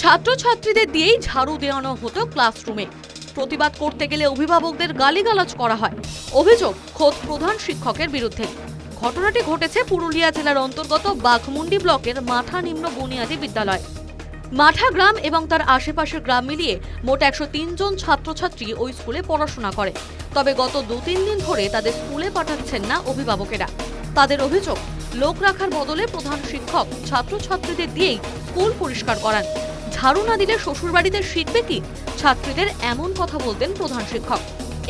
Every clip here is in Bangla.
ছাত্রছাত্রীদের দিয়েই ঝাড়ু দেওয়ানো হতো ক্লাসরুমে। প্রতিবাদ করতে গেলে অভিভাবকদের গালিগালাজ করা হয়। অভিযোগ খোদ প্রধান শিক্ষকের বিরুদ্ধে। ঘটনাটি ঘটেছে পুরুলিয়া জেলার অন্তর্গত বাঘমুন্ডি ব্লকের মাঠা নিম্ন বুনিয়াদী বিদ্যালয়। মাঠা গ্রাম এবং তার আশেপাশের গ্রাম মিলিয়ে মোট 103 জন ছাত্রছাত্রী ওই স্কুলে পড়াশোনা করে। তবে গত 2-3 দিন ধরে তাদের স্কুলে পাঠাচ্ছেন না অভিভাবকেরা। তাদের অভিযোগ, লোক রাখার বদলে প্রধান শিক্ষক ছাত্রছাত্রীদের দিয়েই স্কুল পরিষ্কার করান। ঝাড়ু না দিলে শ্বশুরবাড়িতে শিখবে কি? ছাত্রীদের এমন কথা বলতেন প্রধান শিক্ষক।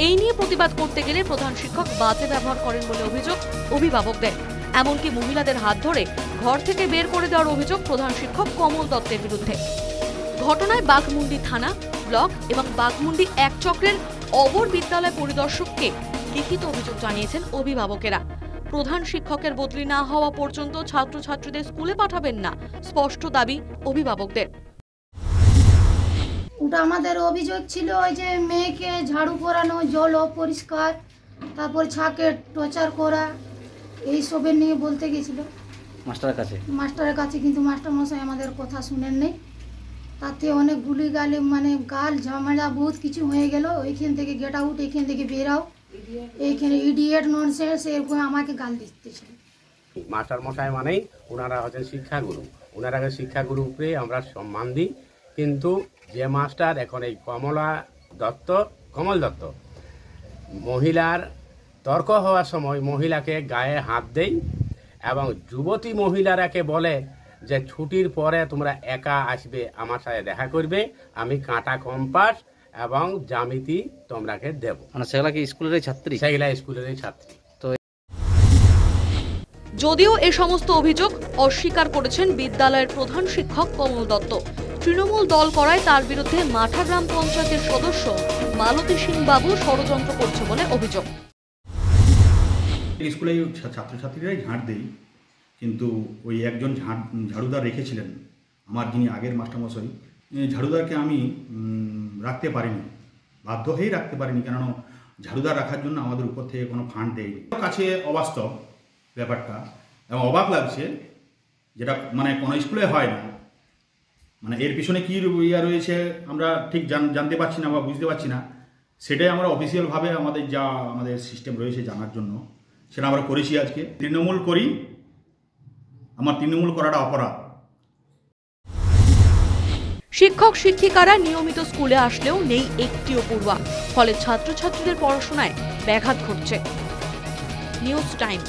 এই নিয়ে প্রতিবাদ করতে গেলে প্রধান শিক্ষক বাজে ব্যবহার করেন বলে অভিযোগ অভিভাবকদের। এমনকি মহিলাদের হাত ধরে ঘর থেকে বের করে দেওয়ার অভিযোগ প্রধান শিক্ষক কমল দত্তের বিরুদ্ধে। ঘটনায় বাঘমুন্ডি থানা, ব্লক এবং বাঘমুন্ডি 1 চক্রের অবর বিদ্যালয় পরিদর্শককে লিখিত অভিযোগ জানিয়েছেন অভিভাবকেরা। প্রধান শিক্ষকের বদলি না হওয়া পর্যন্ত ছাত্রছাত্রীদের স্কুলে পাঠাবেন না, স্পষ্ট দাবি অভিভাবকদের। ওটা আমাদের অভিযোগ ছিল ওই যে মেয়েকে ঝাড়ু করানো, জল অপরিষ্কার, তারপর ছাকে টর্চার করা, এইসবের নিয়ে বলতে গেছিল মাস্টারের কাছে, কিন্তু মাস্টারমশাই আমাদের কথা শুনেন নেই। তাতে অনেক গুলিগালি গাল ঝামেলা বহুত কিছু হয়ে গেল। ওইখান থেকে গেট আউট, এইখান থেকে বেরাও, এইখানে ইডিয়েট ননসেন্স এরকম আমাকে গাল দিতেছিল। মাস্টারমশাই মানেই ওনারা হচ্ছেন শিক্ষাগুরু, ওনারাকে শিক্ষাগুরু উপরে আমরা সম্মান দিই। কিন্তু যে মাস্টার এখন এই কমল দত্ত মহিলার তর্ক হওয়ার সময় মহিলাকে গায়ে হাত দেয় এবং যুবতী মহিলারাকে বলে যে ছুটির পরে তোমরা একা আসবে, আমার সাথে দেখা করবে, আমি কাঁটা কম্পাস এবং জ্যামিতি তোমরাকে দেব। সেগুলা কি স্কুলের ছাত্রী? সেগুলা স্কুলের ছাত্রী। যদিও এ সমস্ত অভিযোগ অস্বীকার করেছেন বিদ্যালয়ের প্রধান শিক্ষক কমল দত্ত। তৃণমূল দল করায় তার বিরুদ্ধে মাঠা গ্রাম পঞ্চায়েতের সদস্য মালতী সিং বাবু ষড়যন্ত্র করছে বলে অভিযোগ। স্কুলে ছাত্রছাত্রীরাই ঝাঁট দেই, কিন্তু ওই একজন ঝাড়ুদার রেখেছিলেন আমার যিনি আগের মাস্টারমশাই। ঝাড়ুদারকে আমি রাখতে পারিনি, বাধ্য হয়েই রাখতে পারিনি, কেননা ঝাড়ুদার রাখার জন্য আমাদের উপর থেকে কোনো ফান্ড দেয়নি। কাছে অবাস্তব ব্যাপারটা এবং অবাক লাগছে, যেটা কোনো স্কুলে হয় না। এর পিছনে কী ইয়া রয়েছে আমরা ঠিক জানতে পারছি না বা বুঝতে পারছি না। সেটাই আমরা অফিসিয়ালভাবে আমাদের সিস্টেম রয়েছে জানার জন্য, সেটা আমরা করেছি। আজকে তৃণমূল করি, আমার তৃণমূল করাটা অপরাধ। শিক্ষক শিক্ষিকারা নিয়মিত স্কুলে আসলেও নেই একটিও পড়ুয়া, ফলে ছাত্রছাত্রীদের পড়াশোনায় ব্যাঘাত ঘটছে। News time.